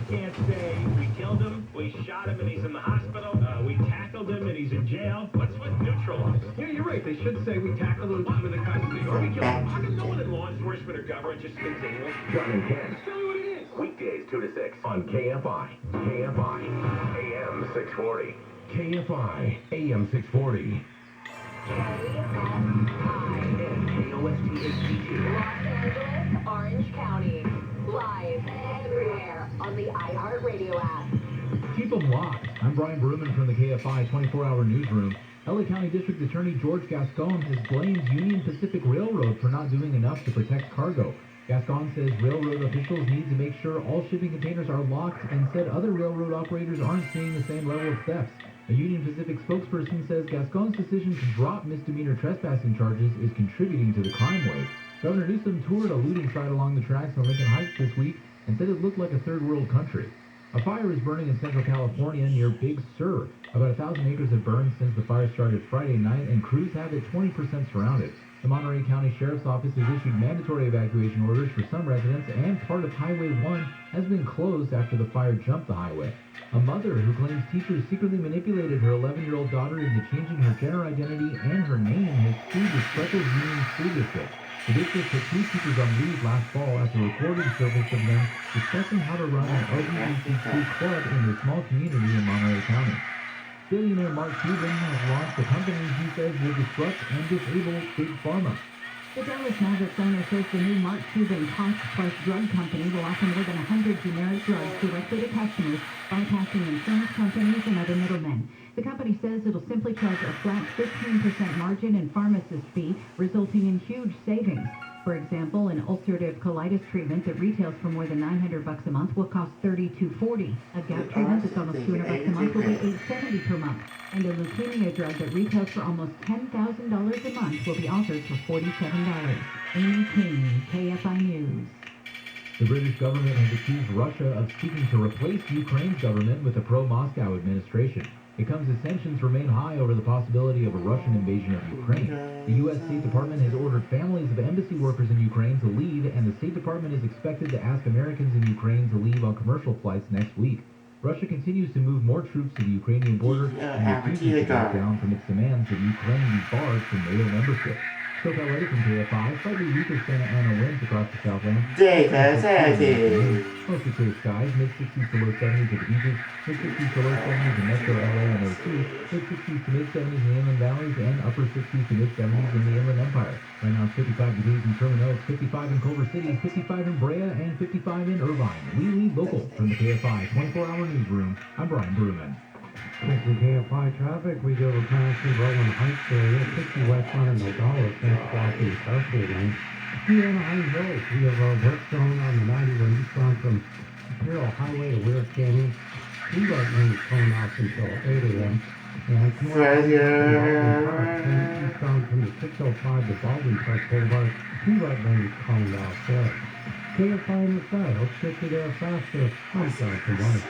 can't say we killed him, we shot him and he's in the hospital, we tackled him and he's in jail. What's with neutralize? Yeah, you're right. They should say we tackled him and put him in the custody. Or we killed him. How come no one in law enforcement or government just spins English? John and Ken. Tell me what it is. Weekdays 2 to 6 on KFI. KFI. AM 640. KFI. AM 640. And KOST HD2. Los Angeles, Orange County. Live everywhere on the iHeartRadio app. Keep them locked. I'm Brian Bruman from the KFI 24-hour newsroom. LA County District Attorney George Gascon has blamed Union Pacific Railroad for not doing enough to protect cargo. Gascon says railroad officials need to make sure all shipping containers are locked and said other railroad operators aren't seeing the same level of thefts. A Union Pacific spokesperson says Gascon's decision to drop misdemeanor trespassing charges is contributing to the crime wave. Governor Newsom toured a looting site along the tracks in Lincoln Heights this week and said it looked like a third-world country. A fire is burning in Central California near Big Sur. About 1,000 acres have burned since the fire started Friday night, and crews have it 20% surrounded. The Monterey County Sheriff's Office has issued mandatory evacuation orders for some residents, and part of Highway 1 has been closed after the fire jumped the highway. A mother who claims teachers secretly manipulated her 11-year-old daughter into changing her gender identity and her name has sued the Freckles Union School District. The district put 2 teachers on leave last fall after recording surfaced of them discussing how to run an LGBTQ club in their small community in Monterey County. Billionaire Mark Cuban has launched a company he says will disrupt and disable Big Pharma. The Dallas Mavericks owner says the new Mark Cuban cost-plus drug company will offer more than 100 generic drugs directly to customers, bypassing insurance companies and other middlemen. The company says it'll simply charge a flat 15% margin and pharmacist fee, resulting in huge savings. For example, an ulcerative colitis treatment that retails for more than $900 a month will cost $32.40. A gout treatment that's almost $200 a month will be $870 per month. And a leukemia drug that retails for almost $10,000 a month will be offered for $47. Amy King, KFI News. The British government has accused Russia of seeking to replace Ukraine's government with a pro-Moscow administration. It comes as tensions remain high over the possibility of a Russian invasion of Ukraine. The U.S. State Department has ordered families of embassy workers in Ukraine to leave, and the State Department is expected to ask Americans in Ukraine to leave on commercial flights next week. Russia continues to move more troops to the Ukrainian border and refuses to back down from its demands that Ukraine be barred from NATO membership. SoCal ready from KFI, slightly weaker Santa Ana winds across the Southland. Mostly clear skies, mid-60s to low 70s at the beaches, mid-60s to low 70s in Metro LA and OC, mid-60s to mid-70s in the inland valleys, and upper 60s to mid-70s in the Inland Empire. Right now it's 55 degrees in Terminal Oaks, 55 in Culver City, 55 in Brea, and 55 in Irvine. We lead local from the KFI 24-hour newsroom. I'm Brian Bruman. Next to KFI traffic, we go to Tennessee Roland Heights area, 60 westbound and Nogales, next block to the Southgate lane. Here in Anaheim Hills, we have work going on the 91 eastbound from Imperial Highway to Weir Canyon. 3 right lanes closed off until 8 a.m. And eastbound from the 605 to Baldwin Park Boulevard, 2 right lanes closed off there. KFI on the side, let's get you there faster. I'm Jonathan White.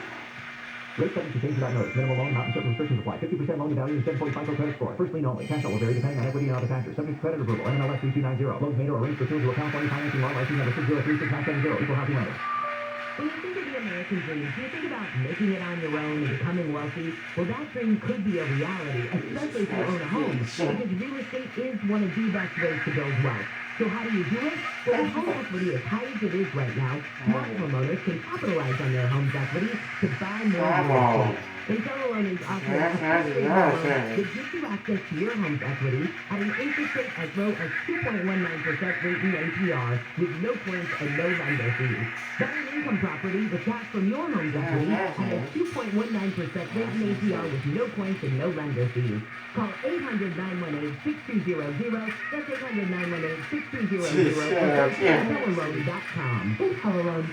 Rate subject to change without notice. Minimum loan amount and certain restrictions apply. 50% loan to value and 745 credit score. First lien only. Cash out will vary depending on equity and other factors. Subject to credit approval. NMLS 3290. Loans made or arranged pursuant to a California financing law license number 6036970. Equal housing lender. When you think of the American dream, do you think about making it on your own and becoming wealthy? Well, that dream could be a reality, especially if you own a home, because real estate is one of the best ways to build wealth. So how do you do it? Well, with home equity as high as it is right now, smart homeowners can capitalize on their home's equity to buy more real estate. And fellow owners offer a free loan that gives you access to your home's equity at an interest rate as low as 2.19% rate in APR with no points and no lender fees. Buy an income property with cash from your home's equity at a 2.19% rate in APR with no points and no lender fees. Call 800-918-6200. That's 800-918-6200 or GoToHelloLoan.com. GoToHelloLoan.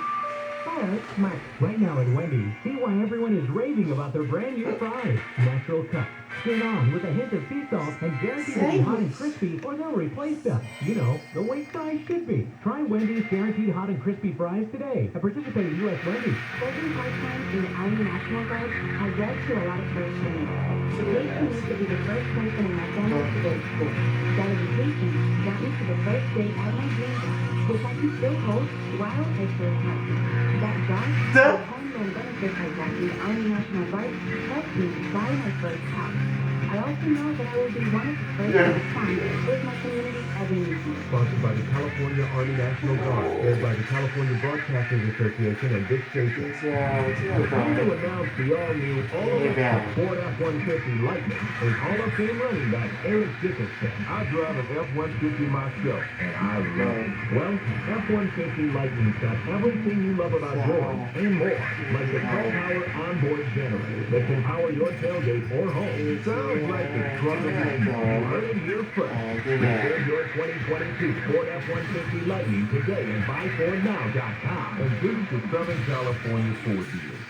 Hi, it's Mark. Right now at Wendy's, see why everyone is raving about their brand new fries. Natural cut, skin on with a hint of sea salt, and guaranteed to be hot and crispy, or they'll replace them. You know, the way fries should be. Try Wendy's guaranteed hot and crispy fries today at participating U.S. Wendy's. Working part-time in the Army National Guard has led to a lot of first training. The case for me to be the first person in my family to go to school. That education got me to the first day at my dream job, which I can still hold while I serve my country. That job will home and benefits like that in the Army National Guard helped me buy my first house. I also know that I will be one of the first to respond with my community as a need. Sponsored by the California Army National Guard, aired by the California Broadcasters Association and this station. Here to announce the all-new, all-electric Ford F-150 Lightning is Hall of Fame running back Eric Dickerson. I drive an F-150 myself, and I love it. Well, F-150 Lightning's got everything you love about yours and more, like the 12-power onboard generator that can power your tailgate or home. Sounds like the truck of dreams. You heard it here first. Reserve your 2022 Ford F-150 Lightning today at buyfordnow.com and visit the Southern California Ford dealers.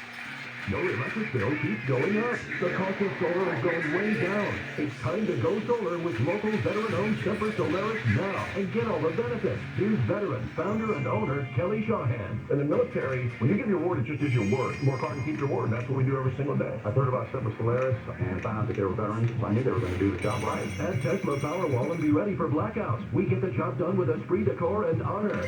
Your electric bill keeps going up. The cost of solar is going way down. It's time to go solar with local veteran-owned Semper Solaris now and get all the benefits. Here's veteran, founder, and owner Kelly Shawhan. In the military, when you give your word, it just is your word. Work hard and keep your word. That's what we do every single day. I heard about Semper Solaris and found out that they were veterans, so I knew they were going to do the job right. Add Tesla Powerwall and be ready for blackouts. We get the job done with esprit de corps and honor.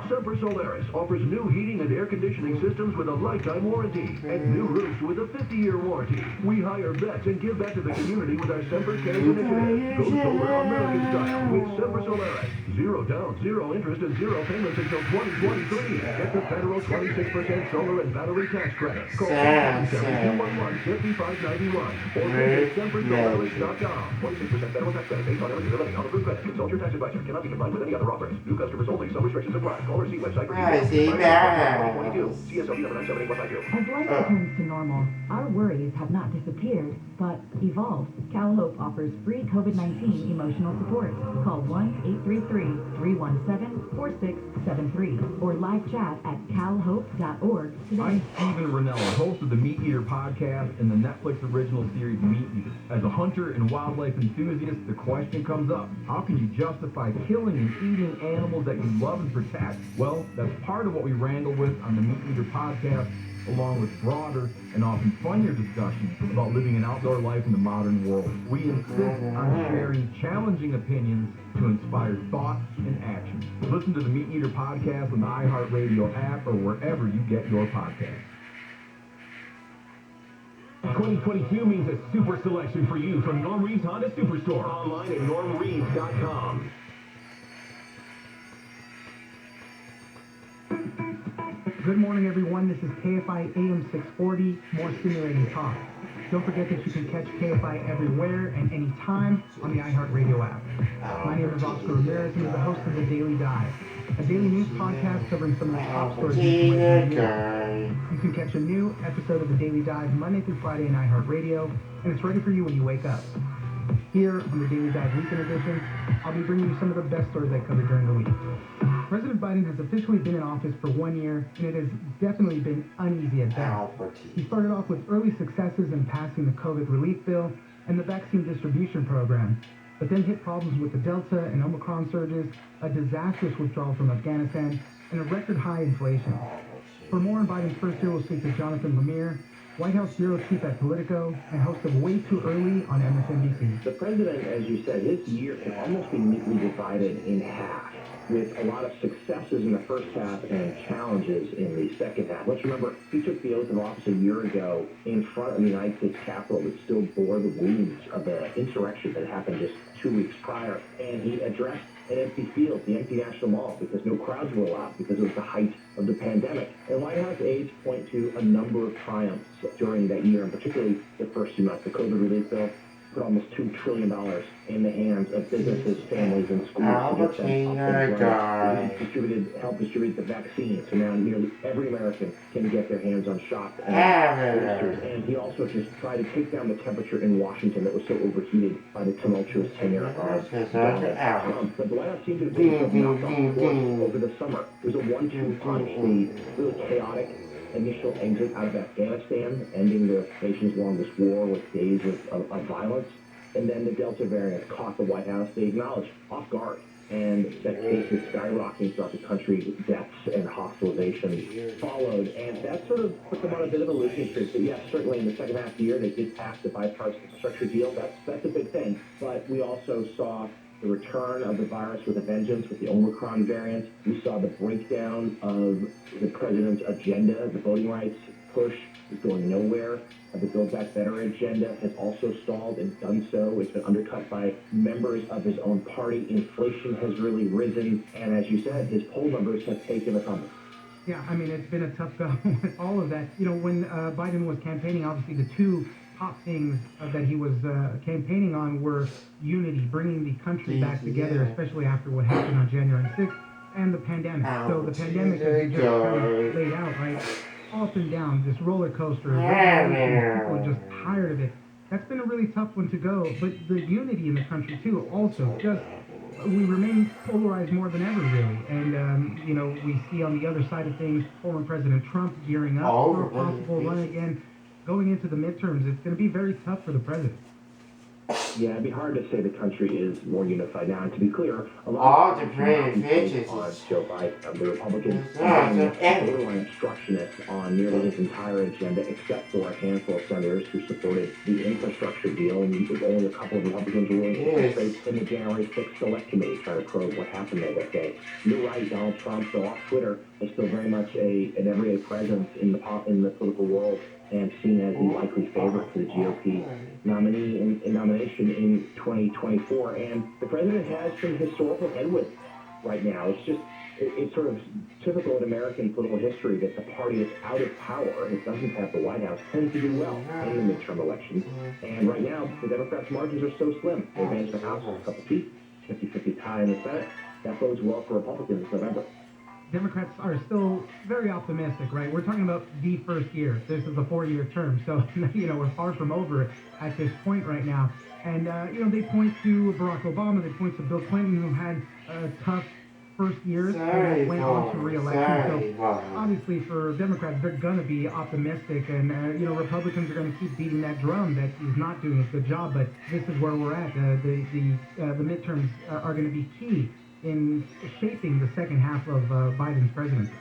Semper Solaris offers new heating and air conditioning systems with a lifetime warranty and new roofs with a 50-year warranty. We hire vets and give back to the community with our Semper Cares initiative. Go solar American style with Semper Solaris. 0 down, 0 interest, and 0 payments until 2023. Get the federal 26% solar and battery tax credit. Call 211-5591 or visit SemperSolaris.com. 26% federal tax credit based on eligibility on approved credit. Consult your tax advisor. Cannot be combined with any other offers. New customers only. Some restrictions apply. Call or see website for details. CSLD number 978-152. As life returns to normal, our worries have not disappeared, but evolved. CalHope offers free COVID-19 emotional support. Call 1-833-317-4673 or live chat at calhope.org today. I'm Stephen Rennell, host of the Meat Eater podcast and the Netflix original series Meat Eater. As a hunter and wildlife enthusiast, the question comes up, how can you justify killing and eating animals that you love and protect? Well, that's part of what we wrangle with on the Meat Eater podcast, along with broader and often funnier discussions about living an outdoor life in the modern world. We insist on sharing challenging opinions to inspire thought and action. Listen to the Meat Eater podcast on the iHeartRadio app or wherever you get your podcasts. 2022 means a super selection for you from Norm Reed's Honda Superstore. Online at normreeds.com. Good morning, everyone. This is Kfi Am 640, more stimulating talk. Don't forget that you can catch KFI everywhere and anytime on the iHeartRadio app. My name is Oscar Ramirez, and I'm the host of The Daily Dive, a daily news podcast covering some of the top stories in the news. You can catch a new episode of The Daily Dive Monday through Friday on iHeartRadio, and it's ready for you when you wake up. Here on The Daily Dive Weekend Edition, I'll be bringing you some of the best stories I covered during the week. President Biden has officially been in office for 1 year, and it has definitely been uneasy at best. He started off with early successes in passing the COVID relief bill and the vaccine distribution program, but then hit problems with the Delta and Omicron surges, a disastrous withdrawal from Afghanistan, and a record-high inflation. For more on Biden's first year, we'll speak to Jonathan Lemire, White House bureau chief at Politico, and host of Way Too Early on MSNBC. The president, as you said, his year can almost be neatly divided in half, with a lot of successes in the first half and challenges in the second half. Let's remember, he took the oath of office a year ago in front of the United States Capitol that still bore the wounds of the insurrection that happened just 2 weeks prior, and he addressed an empty field, the empty National Mall, because no crowds were allowed, because it was the height of the pandemic. And White House aides point to a number of triumphs during that year, and particularly the first 2 months. The COVID relief bill put almost $2 trillion in the hands of businesses, families, and schools to get them up and running. Helped distribute the vaccine, so now nearly every American can get their hands on shots and boosters. And he also just tried to take down the temperature in Washington that was so overheated by the tumultuous tenure of Donald Trump. But the White House seemed to have been knocked off course over the summer. It was a 1-2 punch. The really chaotic initial exit out of Afghanistan, ending the nation's longest war with days of violence. And then the Delta variant caught the White House, they acknowledged, off guard, and set cases skyrocketing throughout the country. Deaths and hospitalizations followed, and that sort of put them on a bit of a losing streak. But yes, certainly in the second half of the year, they did pass the bipartisan infrastructure deal. That's a big thing. But we also saw the return of the virus with a vengeance with the Omicron variant. We saw the breakdown of the president's agenda. The voting rights push is going nowhere. The Build Back Better agenda has also stalled and done so. It's been undercut by members of his own party. Inflation has really risen. And as you said, his poll numbers have taken a tumble. Yeah, I mean, it's been a tough go with all of that. You know, when Biden was campaigning, obviously the two top things that he was campaigning on were unity, bringing the country back together, especially after what happened on January 6th, and the pandemic. So the pandemic, as you just kind of laid out, right, up and down, this roller coaster, people are just tired of it. That's been a really tough one to go, but the unity in the country, too, also just... we remain polarized more than ever, really. And, you know, we see on the other side of things, former President Trump gearing up for a possible run again. Going into the midterms, it's going to be very tough for the president. Yeah, it'd be hard to say the country is more unified now. And to be clear, a lot of people on Joe Biden, the Republicans, borderline obstructionists on nearly his entire agenda, except for a handful of senators who supported the infrastructure deal. And only a couple of Republicans were willing to participate in the January 6th Select Committee trying to probe what happened there that day. You're right, Donald Trump, though off Twitter, is still very much an everyday presence in the political world, and seen as the likely favorite for the GOP nominee in nomination in 2024. And the president has some historical headwinds right now. It's sort of typical in American political history that the party that's out of power and doesn't have the White House tends to do well in the midterm elections. And right now, the Democrats' margins are so slim. They advanced the House a couple seats, 50-50 tie in the Senate. That bodes well for Republicans in November. Democrats are still very optimistic, right? We're talking about the first year. This is a 4-year term, so, you know, we're far from over at this point right now. And, you know, they point to Barack Obama, they point to Bill Clinton, who had tough first years and went on to re-election. So, obviously, for Democrats, they're going to be optimistic. And, you know, Republicans are going to keep beating that drum that he's not doing a good job. But this is where we're at. The midterms are going to be key in shaping the second half of Biden's presidency.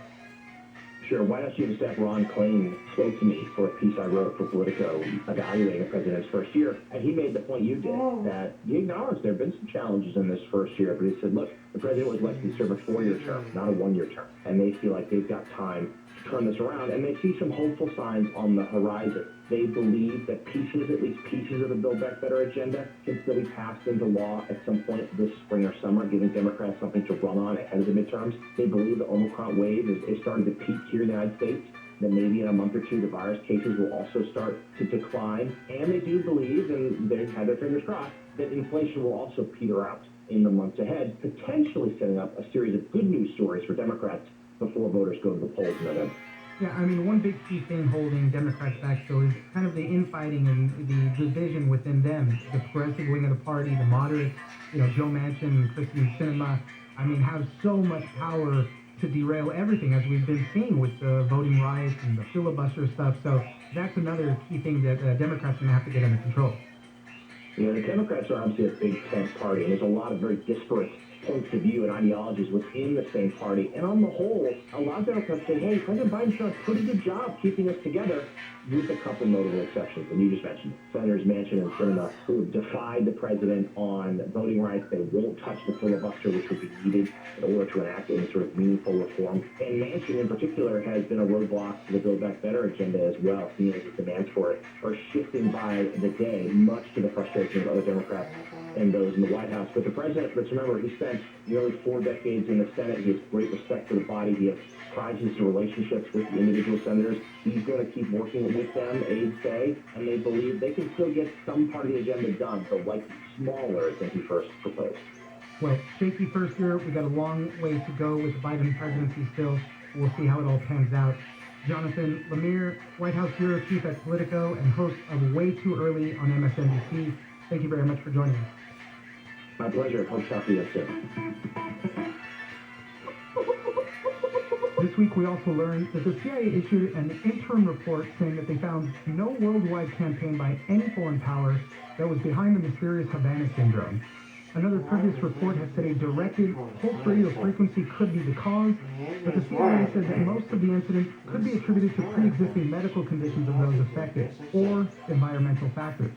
Sure. White House Chief of Staff Ron Klain spoke to me for a piece I wrote for Politico evaluating the president's first year, and he made the point you did, that he acknowledged there have been some challenges in this first year, but he said, look, the president was elected to serve a 4-year term, not a 1-year term, and they feel like they've got time to turn this around, and they see some hopeful signs on the horizon. They believe that at least pieces of the Build Back Better agenda can still be passed into law at some point this spring or summer, giving Democrats something to run on ahead of the midterms. They believe the Omicron wave is starting to peak here in the United States, that maybe in a month or two the virus cases will also start to decline. And they do believe, and they've had their fingers crossed, that inflation will also peter out in the months ahead, potentially setting up a series of good news stories for Democrats before voters go to the polls in November. Yeah, I mean, one big key thing holding Democrats back, though, is kind of the infighting and the division within them. The progressive wing of the party, the moderates, you know, Joe Manchin and Kristen Sinema, I mean, have so much power to derail everything, as we've been seeing with the voting rights and the filibuster stuff. So that's another key thing that Democrats are going to have to get under control. You know, the Democrats are obviously a big tent party, and there's a lot of very disparate points of view and ideologies within the same party. And on the whole, a lot of Democrats say, hey, President Biden's done a pretty good job keeping us together, with a couple notable exceptions. And you just mentioned Senators Manchin and Sinema, who have defied the president on voting rights. They won't touch the filibuster, which would be needed in order to enact any sort of meaningful reform. And Manchin, in particular, has been a roadblock to the Build Back Better agenda as well, seeing as the demands for it are shifting by the day, much to the frustration of other Democrats and those in the White House. But the president, let's remember, he spent nearly 4 decades in the Senate. He has great respect for the body. He has prizes to relationships with the individual senators. He's going to keep working with them, aides say, and they believe they can still get some part of the agenda done, but likely smaller than he first proposed. Well, shaky first year. We got a long way to go with the Biden presidency still. We'll see how it all pans out. Jonathan Lemire, White House Bureau Chief at Politico and host of Way Too Early on MSNBC. Thank you very much for joining us. My pleasure. Hope to talk to you soon. This week, we also learned that the CIA issued an interim report saying that they found no worldwide campaign by any foreign power that was behind the mysterious Havana syndrome. Another previous report had said a directed pulse radio frequency could be the cause, but the CIA said that most of the incident could be attributed to pre-existing medical conditions of those affected or environmental factors.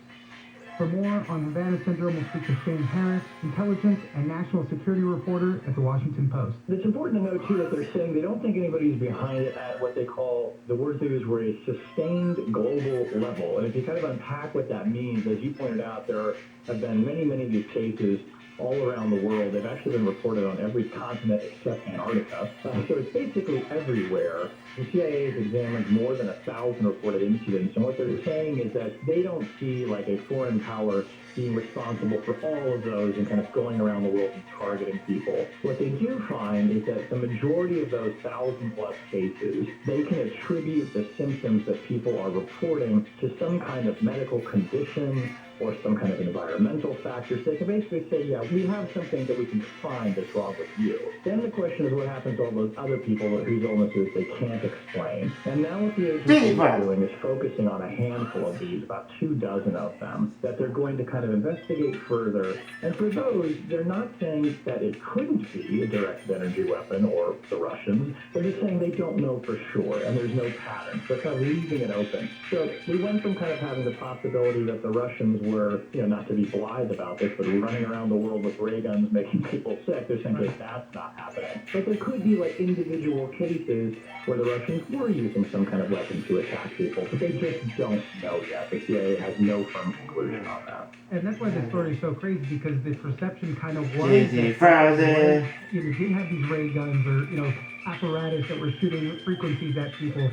For more on Havana Syndrome, we'll speak to Shane Harris, intelligence and national security reporter at the Washington Post. It's important to note, too, that they're saying they don't think anybody's behind it at what they call, the words they use were a sustained global level. And if you kind of unpack what that means, as you pointed out, there have been many, many of these cases all around the world. They've actually been reported on every continent except Antarctica. So it's basically everywhere. The CIA has examined more than 1,000 reported incidents, and what they're saying is that they don't see like a foreign power being responsible for all of those and kind of going around the world and targeting people. What they do find is that the majority of those 1,000+ cases, they can attribute the symptoms that people are reporting to some kind of medical condition or some kind of environmental factors. They can basically say, yeah, we have something that we can find that's wrong with you. Then the question is what happens to all those other people whose illnesses they can't explain. And now what the agency is doing is focusing on a handful of these, about 24 of them, that they're going to kind of investigate further. And for those, they're not saying that it couldn't be a directed energy weapon or the Russians. They're just saying they don't know for sure, and there's no pattern. So they're kind of leaving it open. So we went from kind of having the possibility that the Russians were, not to be blithe about this, but running around the world with ray guns making people sick. They're saying that that's not happening. But there could be like individual cases where the Russians were using some kind of weapon to attack people, but they just don't know yet. The CIA has no firm conclusion on that. And that's why this story is so crazy, because the perception kind of was Disney Frozen. You did have these ray guns or, apparatus that were shooting frequencies at people.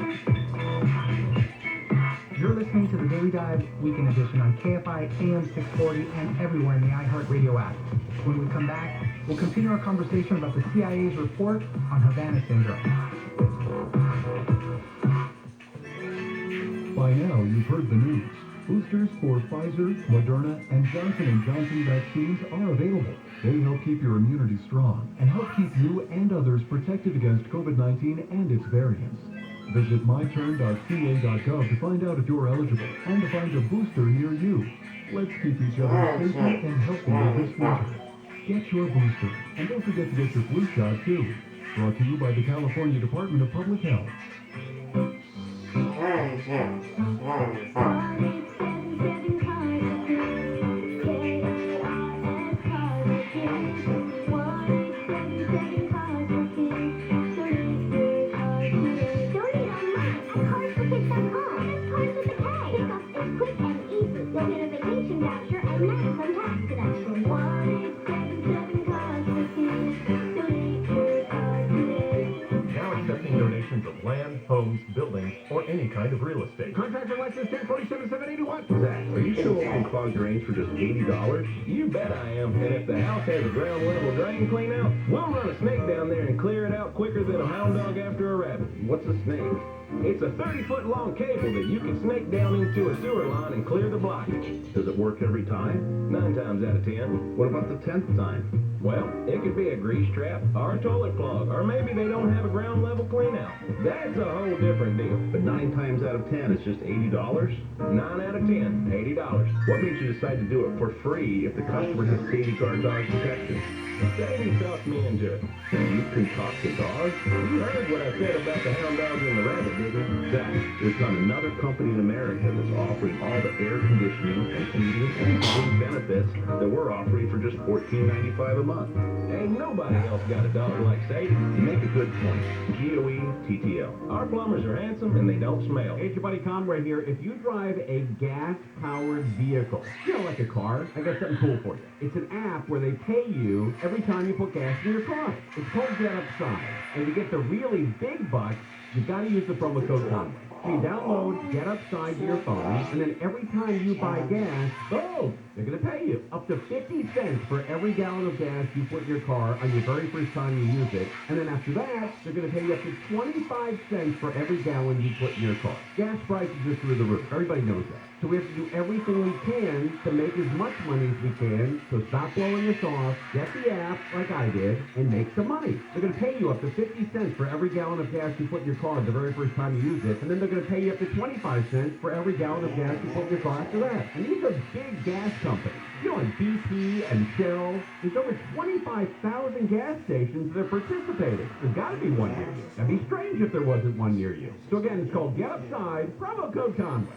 You're listening to the Daily Dive Weekend Edition on KFI AM 640 and everywhere in the iHeartRadio app. When we come back, we'll continue our conversation about the CIA's report on Havana Syndrome. By now, you've heard the news. Boosters for Pfizer, Moderna, and Johnson & Johnson vaccines are available. They help keep your immunity strong and help keep you and others protected against COVID-19 and its variants. Visit myturn.ca.gov to find out if you're eligible and to find a booster near you. Let's keep each other safe and healthy this winter. Get your booster, and don't forget to get your flu shot too. Brought to you by the California Department of Public Health. Of land, homes, buildings, or any kind of real estate. Contractor license 1047-781. Zach, are you sure open clog drains for just $80? You bet I am. And if the house has a ground level drain clean out, we'll run a snake down there and clear it out quicker than a hound dog after a rabbit. What's a snake? It's a 30-foot long cable that you can snake down into a sewer line and clear the blockage. Does it work every time? 9 times out of 10. What about the 10th time? Well, it could be a grease trap or a toilet plug, or maybe they don't have a ground level clean out. That's a whole different deal. But 9 times out of 10, it's just $80? 9 out of 10, $80. What made you decide to do it for free if the customer has safety guard dog protection? Sadie talked me into it. You can talk to dogs? You heard what I said about the hound dogs and the rabbit, didn't you? Zach, there's not another company in America that's offering all the air conditioning and heating and cooling benefits that we're offering for just $14.95 a month. Ain't nobody else got a dog like Sadie. You make a good point. GOE-TTL. Our plumbers are handsome and they don't smell. Hey, it's your buddy Conway here. If you drive a gas-powered vehicle, like a car, I got something cool for you. It's an app where they pay you every time you put gas in your car. It's called Get Upside. And to get the really big bucks, you've got to use the promo code Conway. So you download Get Upside to your phone, and then every time you buy gas, boom, they're going to pay you up to 50 cents for every gallon of gas you put in your car on your very first time you use it. And then after that, they're going to pay you up to 25 cents for every gallon you put in your car. Gas prices are through the roof. Everybody knows that. So we have to do everything we can to make as much money as we can. So stop blowing us off, get the app like I did, and make some money. They're going to pay you up to 50 cents for every gallon of gas you put in your car the very first time you use it. And then they're going to pay you up to 25 cents for every gallon of gas you put in your car after that. And these are big gas companies. Like BP and Shell. There's over 25,000 gas stations that are participating. There's got to be one near you. That'd be strange if there wasn't one near you. So again, it's called Get Upside, promo code Conway.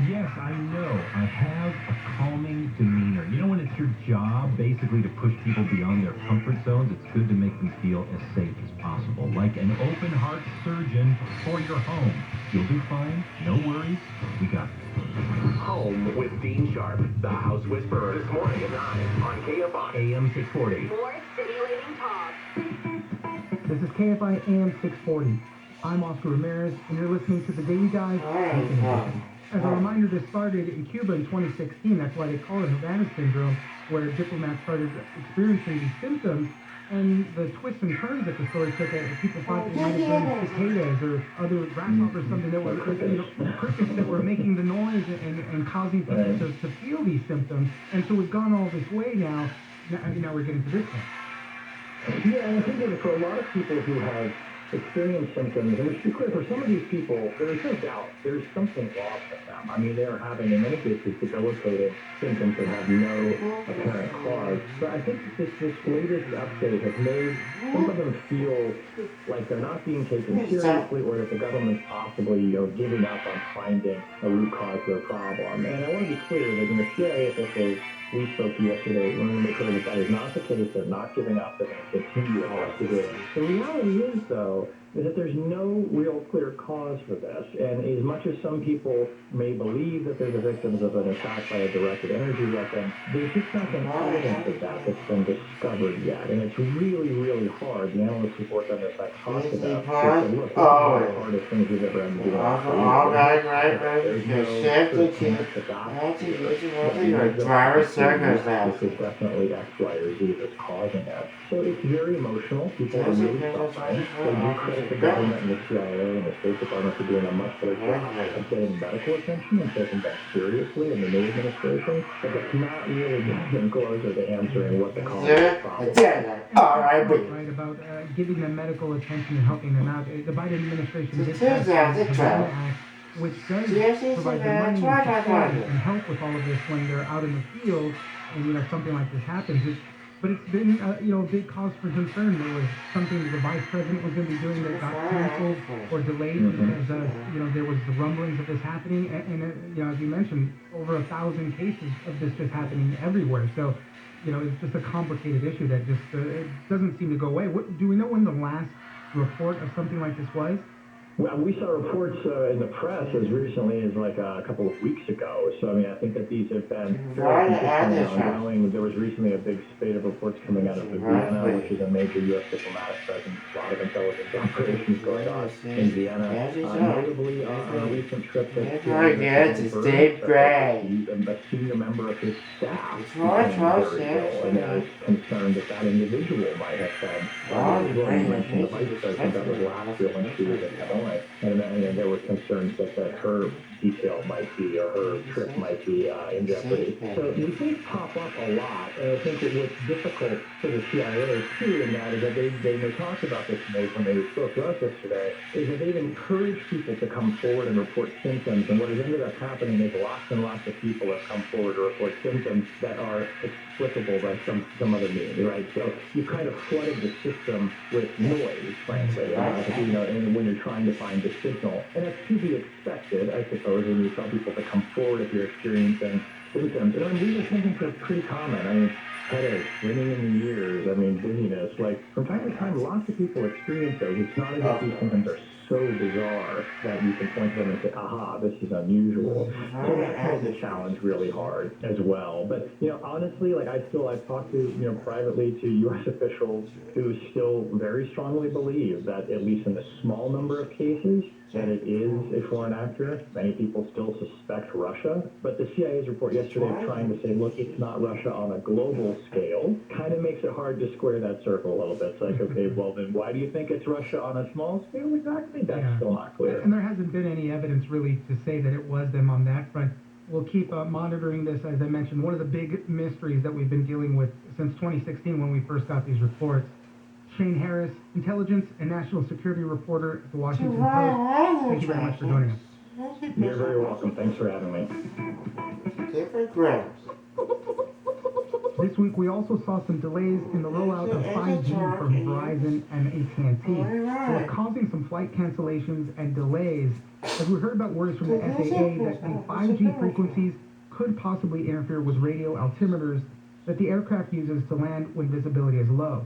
Yes, I know. I have a calming demeanor. You know, when it's your job basically to push people beyond their comfort zones, it's good to make them feel as safe as possible. Like an open heart surgeon for your home. You'll do fine. No worries. We got it. Home with Dean Sharp, the House Whisperer, this morning at 9 on Kfi Am 640. More stimulating talk. This is KFI AM 640. I'm Oscar Ramirez, and you're listening to the Daily Dive. As a reminder, this started in Cuba in 2016. That's why they call it Havana syndrome, where diplomats started experiencing these symptoms. And the twists and turns that the story took, people thought it might have been cicadas or other grasshoppers, something that were, crickets that were making the noise and causing people to feel these symptoms. And so we've gone all this way now we're getting to this point. Yeah, and I think that for a lot of people who have experienced symptoms, and it's clear for some of these people, there's no doubt there's something wrong with them. I mean, they are having, in many cases, debilitating symptoms that have no apparent cause. But I think this latest update has made some of them feel like they're not being taken seriously, or that the government's possibly, giving up on finding a root cause of their problem. And I want to be clear that in the CIA officials we spoke to yesterday, we're going to make sure that is not the case. They're not giving up. They're going to continue investigating. The reality is, though, is that there's no real clear cause for this. And as much as some people may believe that they're the victims of an attack by a directed energy weapon, there's just not been evidence of that that's been discovered yet. And it's really, really hard. The analysts who've worked on this I've talked about. They said, look, this is one of the hardest things we've ever had to do. This is definitely X, Y, or Z that's causing it. So it's very emotional. People are really suffering. They do credit the government and the CIA and the State Department for doing a much better job of getting medical attention and taking that seriously in the new administration, but it's not really getting closer to answering what the cause of the problem is. Right, about giving them medical attention and helping them out. The Biden administration did pass the Havana Act, which does provide the money and support and help with all of this when they're out in the field and something like this happens. But it's been a big cause for concern. There was something the vice president was going to be doing that got canceled or delayed because there was the rumblings of this happening, and as you mentioned, over 1,000 cases of this just happening everywhere. So it's just a complicated issue that just it doesn't seem to go away. Do we know when the last report of something like this was? Well, we saw reports in the press as recently as like a couple of weeks ago. So, I mean, I think that these have been very consistent and ongoing. There was recently a big spate of reports coming out of Vienna, which is a major U.S. diplomatic presence. A lot of intelligence operations going on in Vienna. Notably, on a recent trip that Dave Gray, a senior member of his staff, and is concerned that individual might have said, you mentioned the vice president, that was last year when she was in Illinois. And there were concerns that her detail might be, or her trip might be in jeopardy. So these things pop up a lot, and I think that what's difficult for the CIA too in that is that they talked about this when they spoke to us yesterday, is that they've encouraged people to come forward and report symptoms, and what has ended up happening is lots and lots of people have come forward to report symptoms that are explicable by some other means, right? So you kind of flooded the system with noise, frankly, and when you're trying to find the signal. And that's to be expected, I suppose, when you tell people to come forward if you're experiencing symptoms. And these are symptoms that are pretty common. I mean, headaches, ringing in the ears, dizziness. Like, from time to time, lots of people experience those. It's not as if these symptoms are so bizarre that you can point to them and say, aha, this is unusual. So that has a challenge really hard as well. But, honestly, I've talked to, privately to U.S. officials who still very strongly believe that, at least in the small number of cases, that it is a foreign actor. Many people still suspect Russia. But the CIA's report yesterday of trying to say, look, it's not Russia on a global scale, kind of makes it hard to square that circle a little bit. It's like, okay, well, then why do you think it's Russia on a small scale exactly? That's still not clear. And there hasn't been any evidence really to say that it was them on that front. We'll keep monitoring this. As I mentioned, one of the big mysteries that we've been dealing with since 2016 when we first got these reports. Shane Harris, intelligence and national security reporter at the Washington Post. Thank you very much for joining us. You're very welcome. Thanks for having me. Different grams. This week, we also saw some delays in the rollout of 5G from Verizon and AT&T. They're causing some flight cancellations and delays, as we heard about words from the FAA that the 5G frequencies could possibly interfere with radio altimeters that the aircraft uses to land when visibility is low.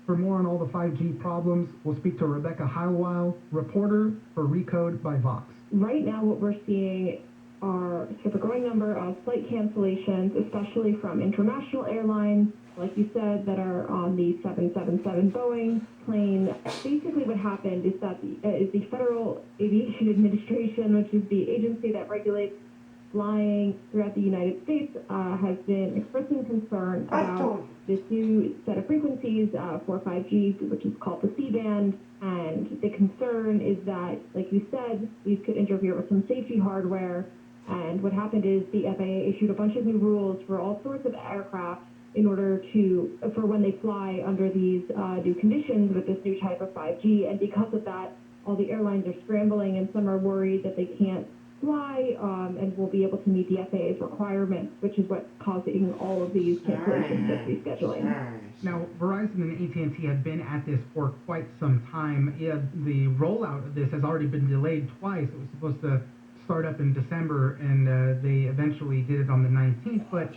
For more on all the 5G problems, we'll speak to Rebecca Heilweil, reporter for Recode by Vox. Right now, what we're seeing are sort of a growing number of flight cancellations, especially from international airlines, like you said, that are on the 777 Boeing plane. Basically what happened is that the Federal Aviation Administration, which is the agency that regulates flying throughout the United States, has been expressing concern about this new set of frequencies for 5G, which is called the C-band. And the concern is that, like you said, these could interfere with some safety hardware. And what happened is the FAA issued a bunch of new rules for all sorts of aircraft in order for when they fly under these new conditions with this new type of 5G. And because of that, all the airlines are scrambling, and some are worried that they can't fly and will be able to meet the FAA's requirements, which is what's causing all of these cancellations and rescheduling. Now, Verizon and AT&T have been at this for quite some time. Yeah, the rollout of this has already been delayed twice. It was supposed to start up in December, and they eventually did it on the 19th. But,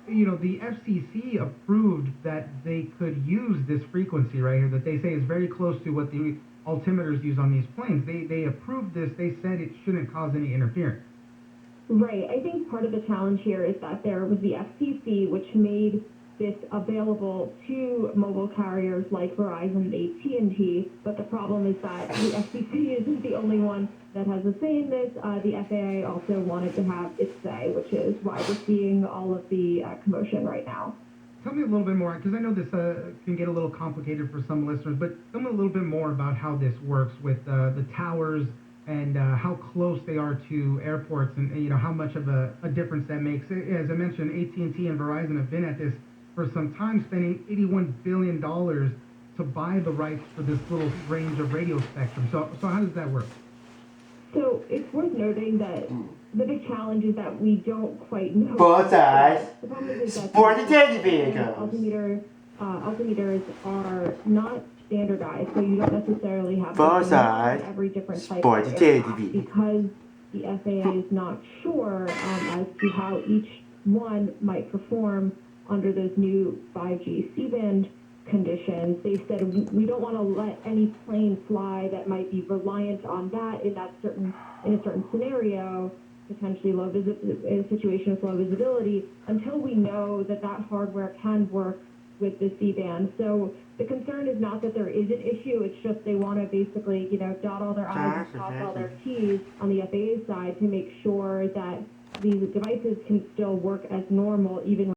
you know, the FCC approved that they could use this frequency right here that they say is very close to what the altimeters use on these planes. They approved this. They said it shouldn't cause any interference. Right. I think part of the challenge here is that there was the FCC, which made this available to mobile carriers like Verizon and AT&T, but the problem is that the FCC isn't the only one that has a say in this. The FAA also wanted to have its say, which is why we're seeing all of the commotion right now. Tell me a little bit more, because I know this can get a little complicated for some listeners, but tell me a little bit more about how this works with the towers and how close they are to airports, and you know how much of a difference that makes. As I mentioned, AT&T and Verizon have been at this for some time, spending $81 billion to buy the rights for this little range of radio spectrum. So how does that work? So it's worth noting that the big challenge is that we don't quite know. Both sides. The problem is that Sporty Eddie vehicles. Altimeters are not standardized, so you don't necessarily have Both sides. every different type Sporty of aircraft Eddie. because the FAA is not sure as to how each one might perform under those new 5G C-band conditions. They said we don't want to let any plane fly that might be reliant on that in a certain scenario, potentially in a situation with low visibility, until we know that hardware can work with the C-band. So the concern is not that there is an issue, it's just they want to basically, dot all their I's and cross all their T's on the FAA side to make sure that these devices can still work as normal even